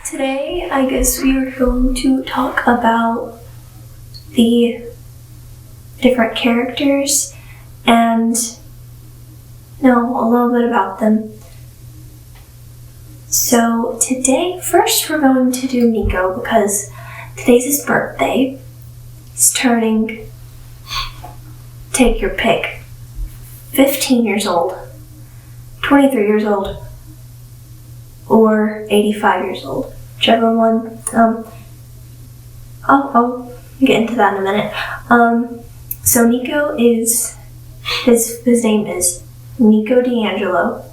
Today, I guess we are going to talk about the different characters and know a little bit about them. So today, first we're going to do Nico because today's his birthday. He's turning, take your pick, 15 years old, 23 years old, or 85 years old. Whichever one. I'll get into that in a minute. So Nico is, his name is Nico D'Angelo,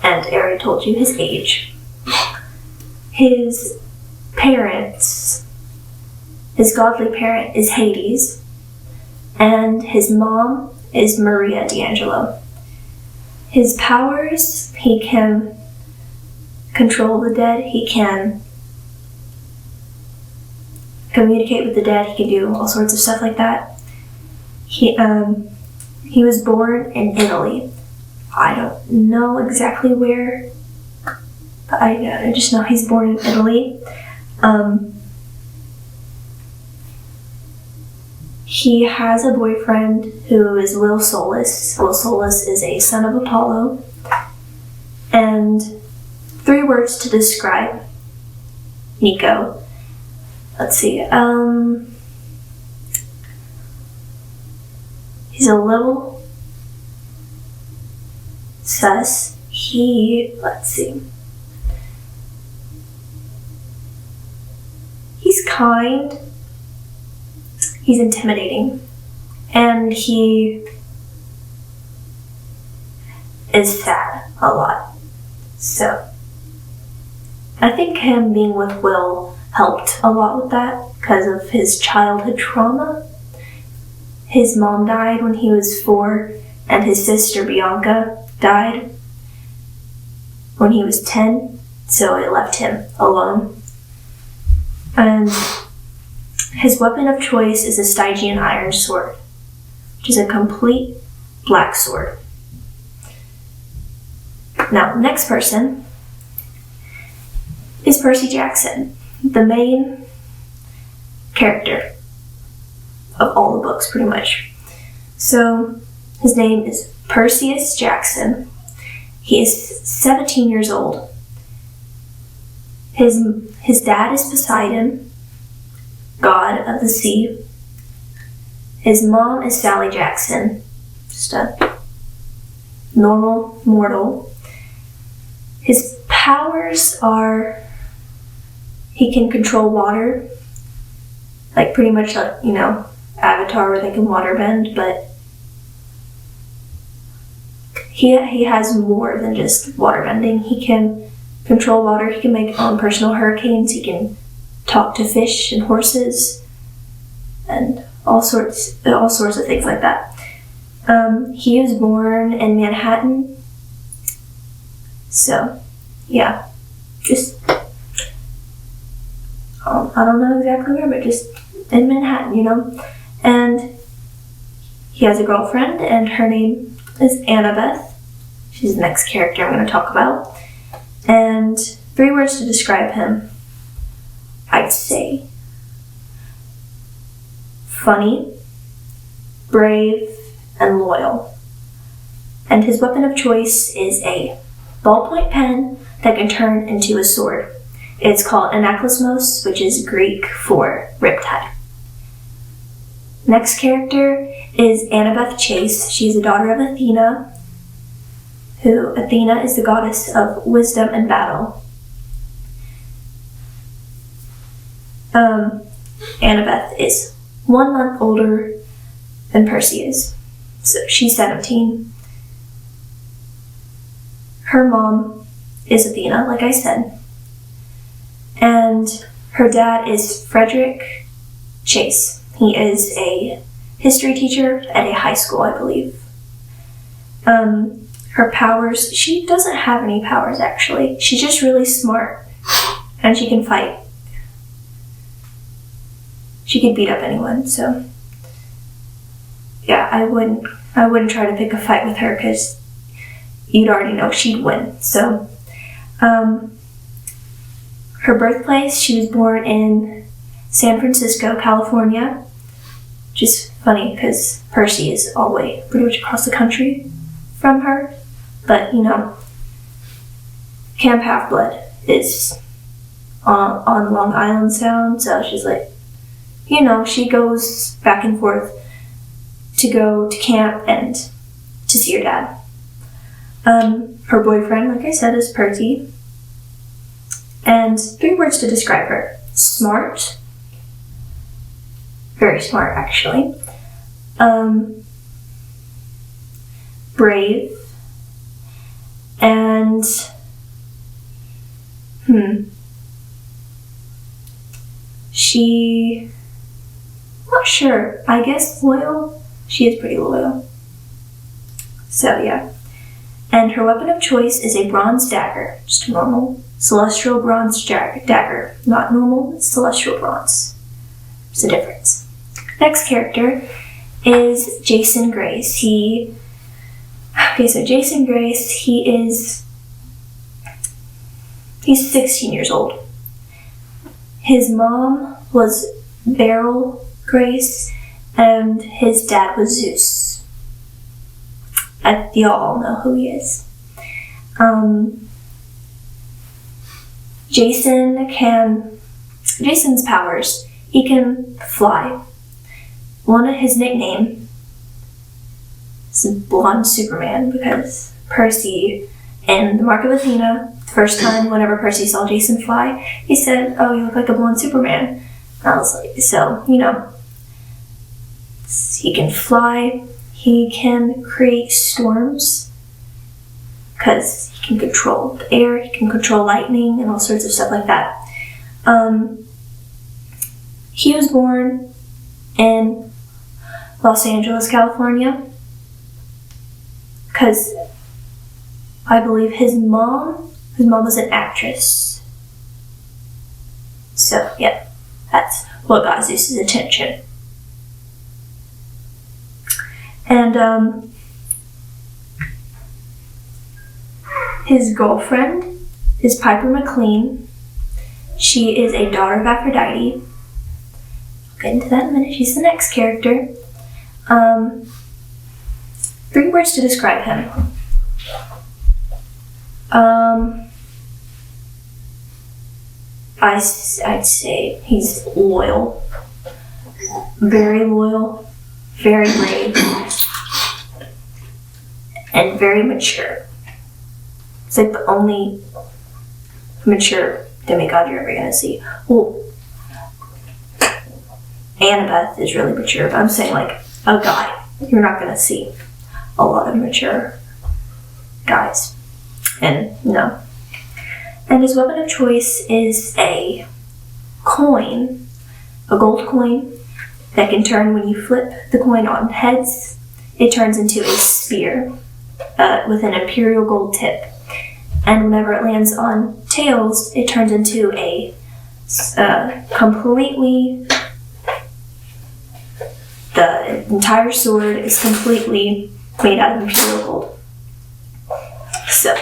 and I already told you his age. His parents, his godly parent is Hades, and his mom is Maria D'Angelo. His powers, he can control the dead, he can communicate with the dead, he can do all sorts of stuff like that. He was born in Italy. I don't know exactly where, but I just know he's born in Italy. He has a boyfriend who is Will Solus. Will Solus is a son of Apollo. And 3 words to describe Nico. Let's see. He's a little sus. Let's see. He's kind. He's intimidating. And he is sad a lot. So I think him being with Will helped a lot with that because of his childhood trauma. His mom died when he was 4, and his sister Bianca died when he was 10, so it left him alone. And his weapon of choice is a Stygian iron sword, which is a complete black sword. Now, next person is Percy Jackson, the main character of all the books, pretty much. So, his name is Perseus Jackson. He is 17 years old. His dad is Poseidon, god of the sea. His mom is Sally Jackson, just a normal mortal. His powers are, he can control water, like pretty much like, Avatar where they can water bend, but he has more than just water bending. He can control water, he can make personal hurricanes, he can talk to fish and horses, and all sorts of things like that. He was born in Manhattan, so yeah, just I don't know exactly where, but just in Manhattan, and he has a girlfriend, and her name is Annabeth. She's the next character I'm going to talk about. And 3 words to describe him, I'd say funny, brave, and loyal. And his weapon of choice is a ballpoint pen that can turn into a sword. It's called anaklismos, which is Greek for riptide. Next character is Annabeth Chase. She's a daughter of Athena, Athena is the goddess of wisdom and battle. Annabeth is 1 month older than Percy is, so she's 17. Her mom is Athena, like I said, and her dad is Frederick Chase. He is a history teacher at a high school, I believe. Her powers, she doesn't have any powers actually. She's just really smart and she can fight. She could beat up anyone, so yeah, I wouldn't try to pick a fight with her because you'd already know she'd win. So Her birthplace, she was born in San Francisco, California, which is funny because Percy is all the way pretty much across the country from her. But, Camp Half-Blood is on Long Island Sound, so she's like, she goes back and forth to go to camp and to see her dad. Her boyfriend, like I said, is Percy. And 3 words to describe her. Smart. Very smart, actually. Brave. And she, not sure, I guess loyal. She is pretty loyal. So yeah. And her weapon of choice is a bronze dagger, just a normal celestial bronze dagger. Not normal, it's celestial bronze. There's a difference. Next character is Jason Grace. Jason Grace, he's 16 years old. His mom was Beryl Grace, and his dad was Zeus. Y'all all know who he is. Jason's powers, he can fly. One of his nickname is Blonde Superman, because Percy in the Mark of Athena, the first time whenever Percy saw Jason fly, he said, "Oh, you look like a blonde Superman." And I was like, so, he can fly, he can create storms, because he can control the air, he can control lightning, and all sorts of stuff like that. He was born in Los Angeles, California, because I believe his mom was an actress. So, yeah, that's what got Zeus's attention. And, his girlfriend is Piper McLean. She is a daughter of Aphrodite. I'll get into that in a minute. She's the next character. 3 words to describe him. I'd say he's loyal. Very loyal. Very brave. And very mature. It's like the only mature demigod you're ever gonna see. Well, Annabeth is really mature, but I'm saying like a guy. You're not gonna see a lot of mature guys. And no. And his weapon of choice is a coin, a gold coin, that can turn when you flip the coin on heads. It turns into a spear with an imperial gold tip. And whenever it lands on tails, it turns into a completely, the entire sword is completely made out of imperial gold. So,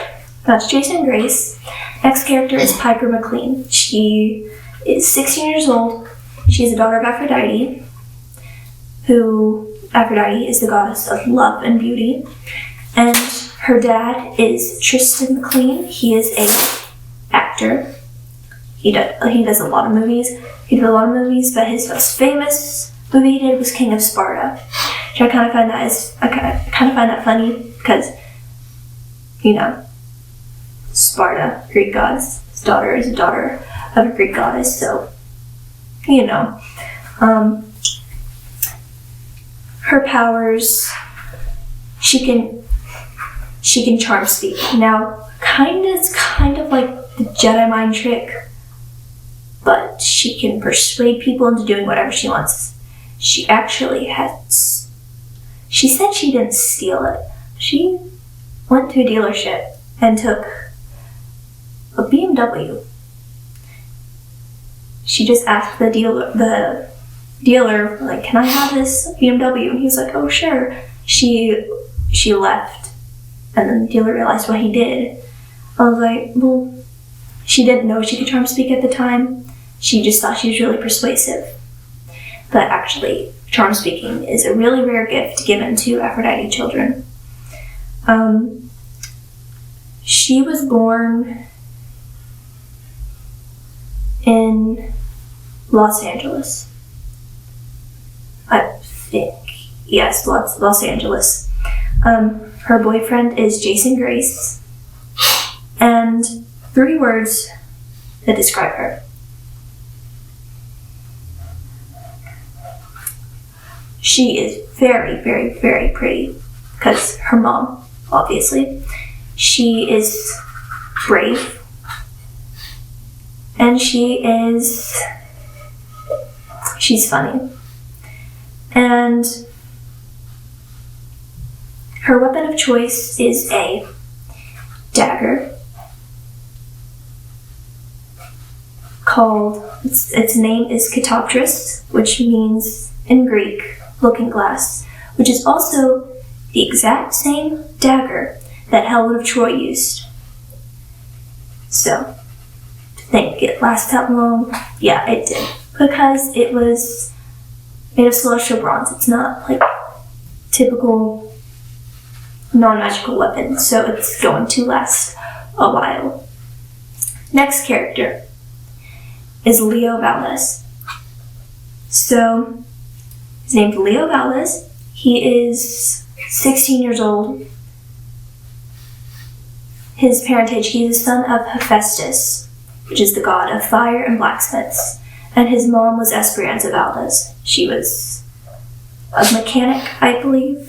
that's Jason Grace. Next character is Piper McLean. She is 16 years old. She is a daughter of Aphrodite, Aphrodite is the goddess of love and beauty. And her dad is Tristan McLean. He is a actor. He does a lot of movies. He did a lot of movies, but his most famous movie he did was King of Sparta. Which I kind of find that funny because, Sparta, Greek goddess. His daughter is a daughter of a Greek goddess, so her powers, she can charm speak. Now, it's kind of like the Jedi mind trick, but she can persuade people into doing whatever she wants. She said she didn't steal it. She went to a dealership and took a BMW. She just asked the dealer, like, "Can I have this BMW?" And he's like, "Oh, sure." She left, and then the dealer realized what he did. I was like, well, She didn't know she could charm speak at the time. She just thought she was really persuasive. But actually, charm speaking is a really rare gift given to Aphrodite children. She was born in Los Angeles. I think. Yes, Los Angeles. Her boyfriend is Jason Grace. And 3 words that describe her. She is very, very, very pretty. Because her mom, obviously. She is brave. And she's funny. And her weapon of choice is a dagger called, its name is Katoptris, which means in Greek, looking glass, which is also the exact same dagger that Helen of Troy used. So, to think it lasts that long, yeah, it did. Because it was made of celestial bronze. It's not like typical non-magical weapon, so it's going to last a while. Next character is Leo Valdez. So, his name's Leo Valdez. He is 16 years old. His parentage, he is the son of Hephaestus, which is the god of fire and blacksmiths. And his mom was Esperanza Valdez. She was a mechanic, I believe.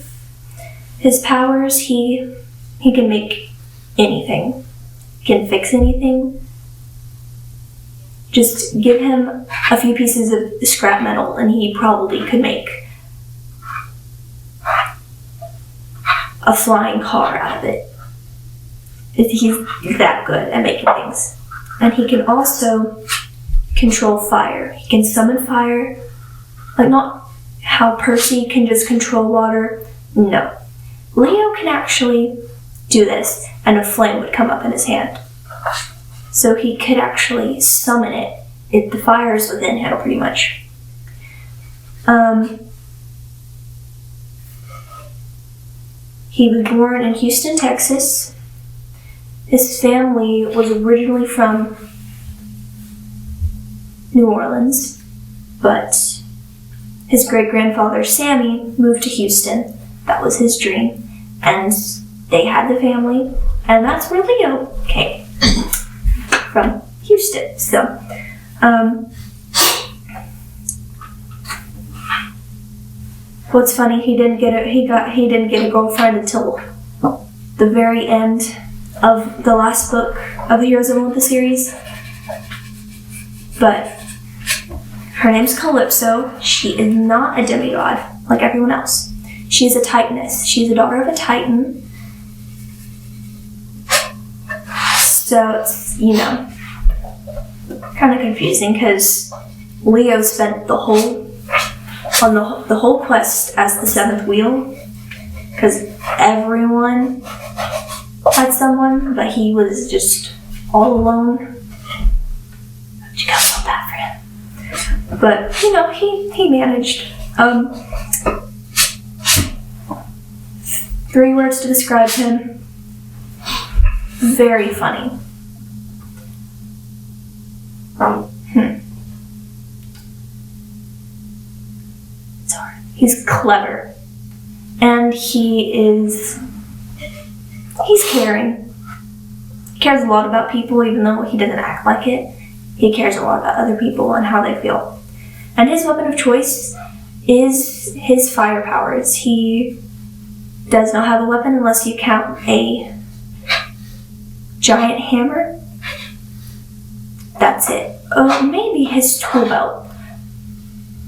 His powers, he can make anything. He can fix anything. Just give him a few pieces of scrap metal and he probably could make a flying car out of it. He's that good at making things. And he can also control fire. He can summon fire. Like, not how Percy can just control water. No. Leo can actually do this, and a flame would come up in his hand. So he could actually summon it. The fire is within him, pretty much. He was born in Houston, Texas. His family was originally from New Orleans, but his great-grandfather, Sammy, moved to Houston. That was his dream. And they had the family, and that's where Leo came from, Houston. So, what's funny, he didn't get a girlfriend until the very end of the last book of the Heroes of Olympus series. But her name's Calypso. She is not a demigod like everyone else. She's a Titaness. She's a daughter of a Titan. So it's, kind of confusing because Leo spent the whole quest as the 7th wheel, because everyone had someone, but he was just all alone. You got so bad for him. But, he managed. 3 words to describe him. Very funny. It's hard. He's clever. And he's caring. He cares a lot about people, even though he doesn't act like it. He cares a lot about other people and how they feel. And his weapon of choice is his fire powers. He does not have a weapon unless you count a giant hammer. That's it. Maybe his tool belt.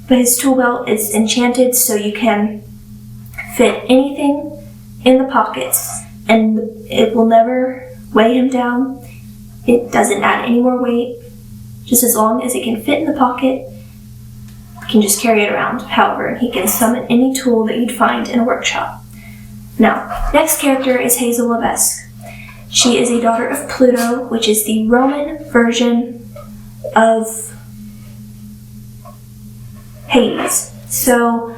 But his tool belt is enchanted, so you can fit anything in the pockets, and it will never weigh him down. It doesn't add any more weight. Just as long as it can fit in the pocket, you can just carry it around. However, he can summon any tool that you'd find in a workshop. Now, next character is Hazel Levesque. She is a daughter of Pluto, which is the Roman version of Hades. So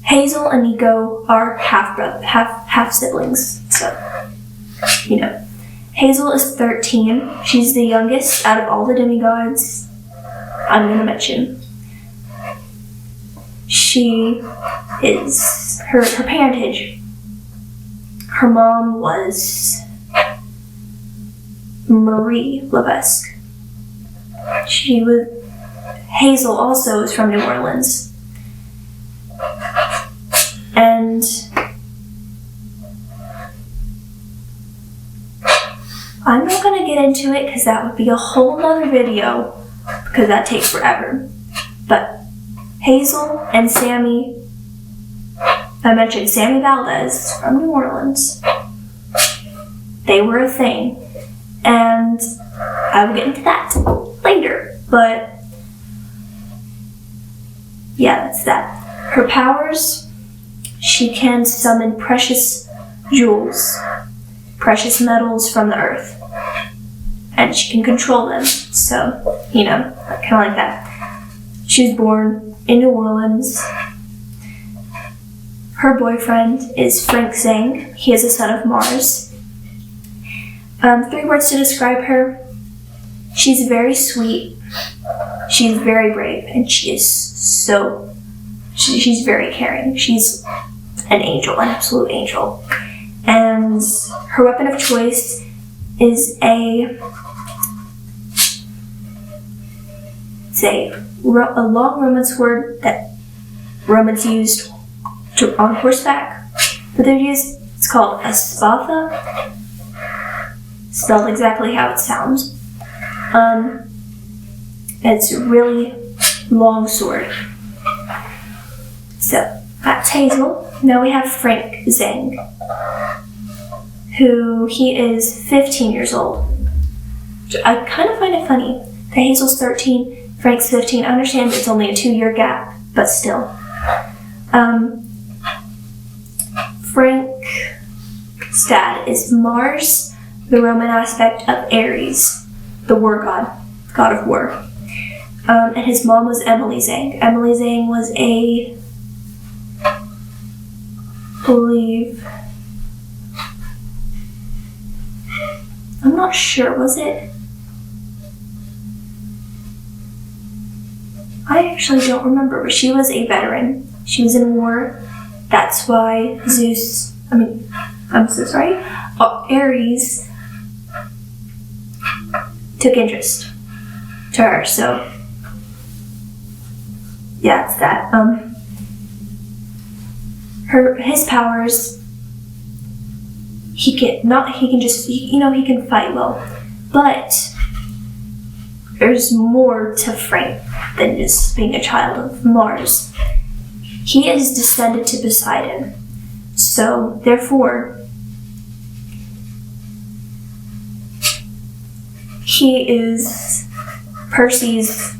Hazel and Nico are half siblings. So, Hazel is 13. She's the youngest out of all the demigods I'm going to mention. She is her parentage. Her mom was Marie Levesque. Hazel also is from New Orleans. And I'm not going to get into it because that would be a whole nother video because that takes forever. But Hazel and Sammy, I mentioned Sammy Valdez from New Orleans. They were a thing. And I will get into that later. But yeah, that's that. Her powers, she can summon precious jewels, precious metals from the earth. And she can control them. So, kind of like that. She was born in New Orleans. Her boyfriend is Frank Zhang. He is a son of Mars. 3 words to describe her. She's very sweet. She's very brave. And she's very caring. She's an angel, an absolute angel. And her weapon of choice is a long Roman sword that Romans used on horseback. But it's called a spada, spelled exactly how it sounds. It's a really long sword. So, that's Hazel. Now we have Frank Zhang, who he is 15 years old. I kind of find it funny that Hazel's 13, Frank's 15. I understand it's only a 2-year gap, but still. Frank's dad is Mars, the Roman aspect of Ares, the war god of war. And his mom was Emily Zhang. Emily Zhang was I'm not sure, was it? I actually don't remember, but she was a veteran. She was in war. That's why Ares took interest to her, so yeah, it's that. His powers, he can fight well, but there's more to Frank than just being a child of Mars. He is descended to Poseidon, so therefore he is PERCY's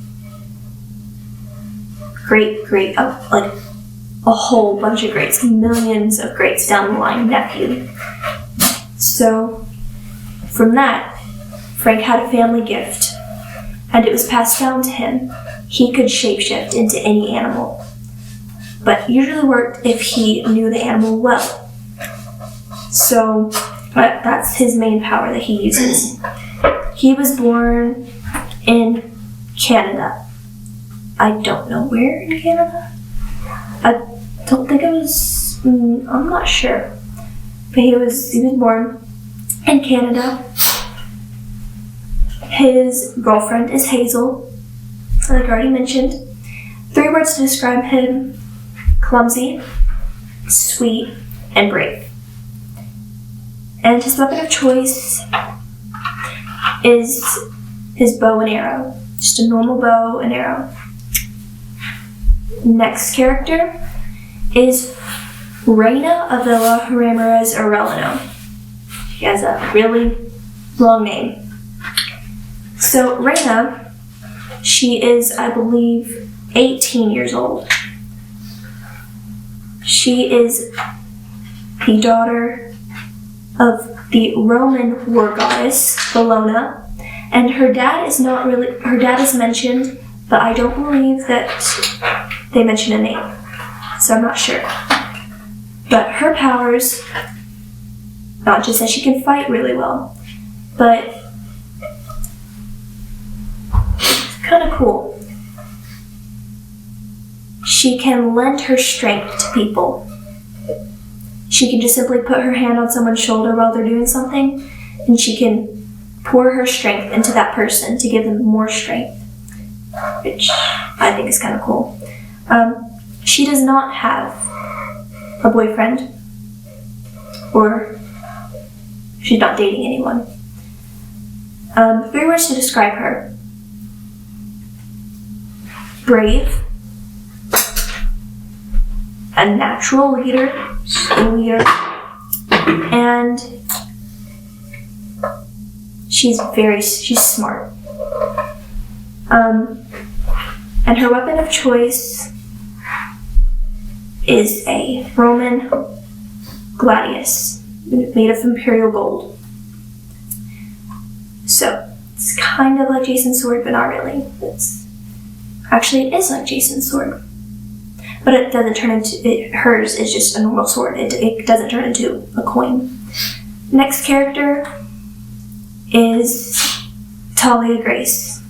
a whole bunch of greats, millions of greats down the line, nephew. So, from that, Frank had a family gift, and it was passed down to him. He could shapeshift into any animal, but usually worked if he knew the animal well. So, that's his main power that he uses. He was born in Canada. I don't know where in Canada. I don't think it was, I'm not sure. But he was born in Canada. His girlfriend is Hazel, like I already mentioned. 3 words to describe him: clumsy, sweet, and brave. And his weapon of choice is his bow and arrow. Just a normal bow and arrow. Next character is Reina Avila Ramirez Arellano. She has a really long name. So Reina, she is, I believe, 18 years old. She is the daughter of the Roman war goddess, Bellona. And her dad is mentioned, but I don't believe that they mention a name. So I'm not sure. But her powers, not just that she can fight really well, but it's kind of cool. She can lend her strength to people. She can just simply put her hand on someone's shoulder while they're doing something, and she can pour her strength into that person to give them more strength, which I think is kind of cool. She does not have a boyfriend, or she's not dating anyone. 3 words to describe her: brave, a natural leader, and she's smart. And her weapon of choice is a Roman gladius made of imperial gold. So it's kind of like Jason's sword, but not really. It is like Jason's sword, but it doesn't turn into hers is just a normal sword. It doesn't turn into a coin. Next character is Talia Grace.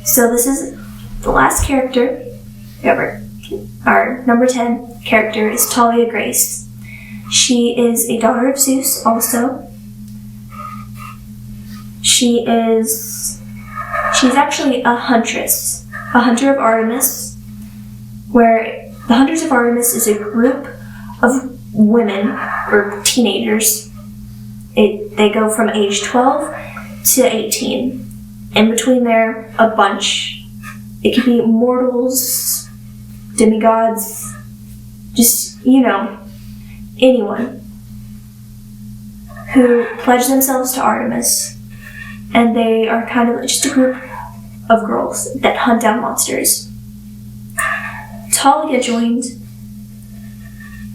So this is the last character ever. Our number 10 character is Talia Grace. She is a daughter of Zeus also. She's actually a huntress, a hunter of Artemis, where the Hunters of Artemis is a group of women or teenagers. They go from age 12 to 18. In between there, a bunch. It could be mortals, demigods, just, anyone who pledge themselves to Artemis. And they are kind of just a group of girls that hunt down monsters. Talia joined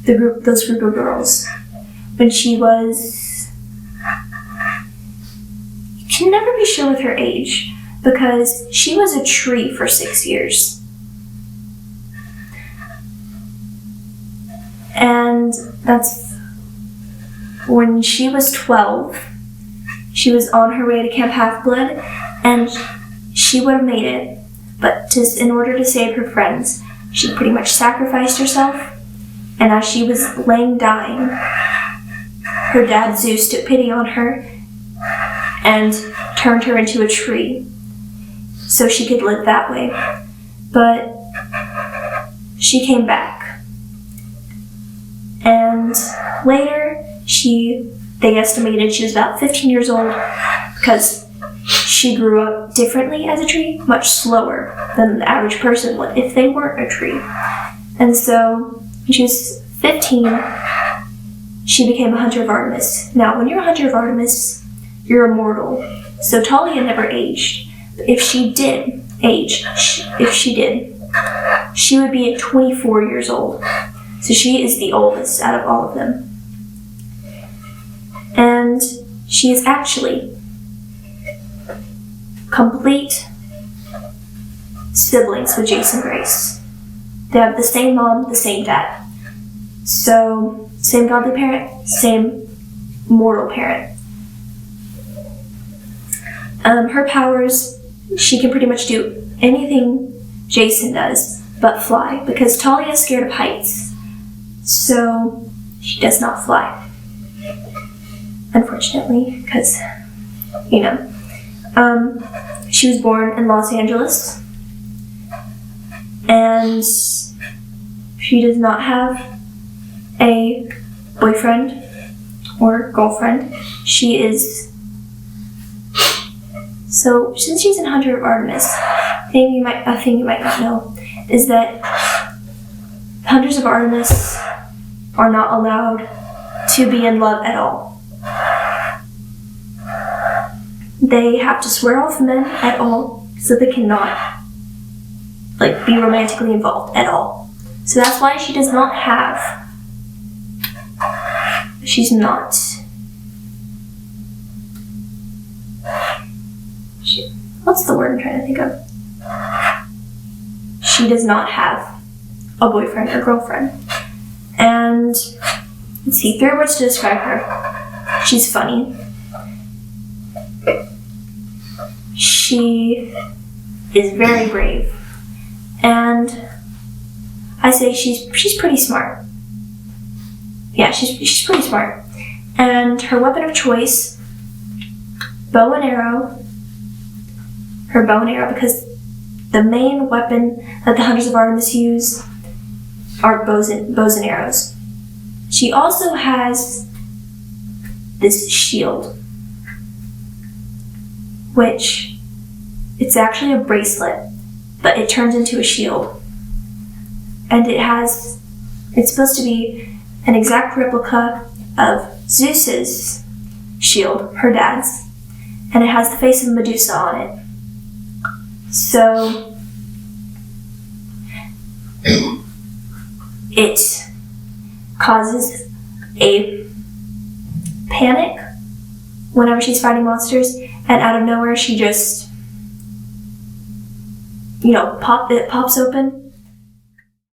those group of girls when she was... You can never be sure with her age, because she was a tree for 6 years. And that's when she was 12. She was on her way to Camp Half-Blood, and she would have made it, but in order to save her friends, she pretty much sacrificed herself. And as she was laying dying, her dad Zeus took pity on her and turned her into a tree so she could live that way. But she came back. And later, they estimated she was about 15 years old because she grew up differently as a tree, much slower than the average person would if they weren't a tree. And so when she was 15, she became a Hunter of Artemis. Now, when you're a Hunter of Artemis, you're immortal. So Talia never aged. But if she did age, she would be at 24 years old. So she is the oldest out of all of them. And she is actually complete siblings with Jason Grace. They have the same mom, the same dad. So, same godly parent, same mortal parent. Her powers, she can pretty much do anything Jason does but fly, because Talia is scared of heights. So, she does not fly. Unfortunately, because, she was born in Los Angeles, and she does not have a boyfriend or girlfriend. So since she's a Hunter of Artemis, a thing you might not know is that Hunters of Artemis are not allowed to be in love at all. They have to swear off men at all, so they cannot be romantically involved at all. So that's why she does not have she's not. What's the word I'm trying to think of? She does not have a boyfriend or girlfriend. And let's see, 3 words to describe her. She's funny. She is very brave. And I say she's pretty smart. Yeah, she's pretty smart. And her weapon of choice, bow and arrow. Her bow and arrow, because the main weapon that the Hunters of Artemis use are bows and arrows. She also has this shield, which it's actually a bracelet, but it turns into a shield. And it's supposed to be an exact replica of Zeus's shield, her dad's, and it has the face of Medusa on it. So it causes a panic whenever she's fighting monsters, and out of nowhere she just, it pops open,